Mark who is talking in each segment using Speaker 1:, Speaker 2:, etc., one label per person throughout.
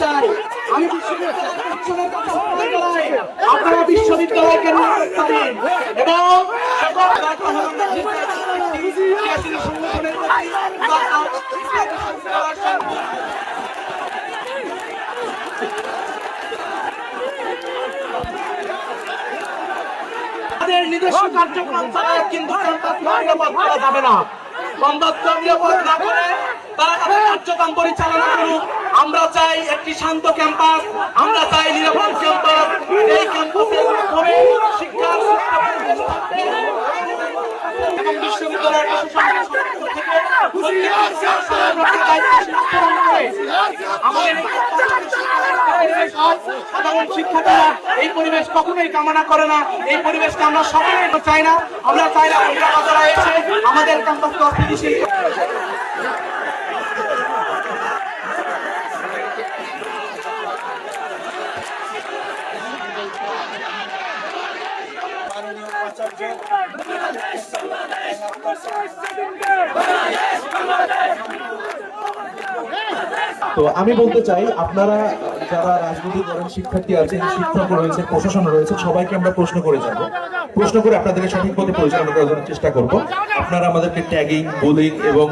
Speaker 1: চাই, আমি আপনারা বিশ্ববিদ্যালয়কে নিরাপদ করেন এবং সকল সংগঠনের তাদের নিজস্ব কার্যক্রম ছাড়া কিন্তু নিরাপদ করা যাবে না। গণতন্ত্র নিরাপদ না করে তারা তাদের কার্যক্রম পরিচালনা করুক। আমরা চাই একটি শান্ত ক্যাম্পাস, আমরা চাই নিরাপদ ক্যাম্পাস। এই ক্যাম্পাসের মাধ্যমে শিক্ষার এবং বিশ্ববিদ্যালয়ের সাধারণ শিক্ষার্থীরা এই পরিবেশ কখনোই কামনা করে না। এই পরিবেশকে আমরা সকলেই চাই না। আমরা চাই না অভিভাবকরা এসে আমাদের ক্যাম্পাসকে অস্থিতিশীল।
Speaker 2: তো আমি বলতে চাই, আপনারা যারা রাজনীতি করেন, শিক্ষার্থী আছেন, শিক্ষক রয়েছে, প্রশাসন রয়েছে, সবাইকে আমরা প্রশ্ন করে যাব। প্রশ্ন করে আপনাদেরকে সঠিক পথে পরিচালনা করার জন্য চেষ্টা করব। আপনারা আমাদেরকে ট্যাগিং, বুলিং এবং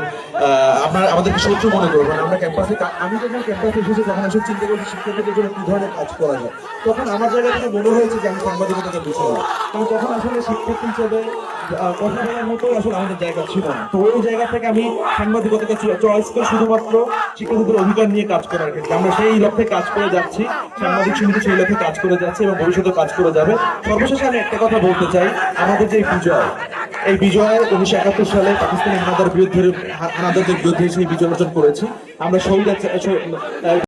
Speaker 2: আপনারা আমাদেরকে শত্রু মনে করবেন। আমরা ক্যাম্পাসে, আমি যখন ক্যাম্পাসে এসেছি তখন এসে চিন্তা করছি শিক্ষার্থীদের জন্য কি ধরনের কাজ করা যায়। তখন আমার জায়গা থেকে মনে হয়েছে যে আমি সাংবাদিকতাকে বুঝতে পারি, কারণ তখন আসলে শিক্ষার্থী হিসেবে কথা বলার মতো আসলে আমাদের জায়গা ছিল না। তো ওই জায়গা থেকে আমি সাংবাদিকতাকে চয়েস করে শুধুমাত্র শিক্ষার্থীদের অধিকার নিয়ে কাজ করার ক্ষেত্রে আমরা সেই লক্ষ্যে কাজ করে যাচ্ছি। সাংবাদিক সমিতি সেই লক্ষ্যে কাজ করে যাচ্ছে এবং ভবিষ্যতে কাজ করে যাবে। সর্বশেষে আমি একটা কথা বলতে চাই, আমাদের যে বিজয়, এই বিজয় 1971 সালে পাকিস্তানি হানাদারদের বিরুদ্ধে সেই বিজয় অর্জন করেছি। আমরা শহীদ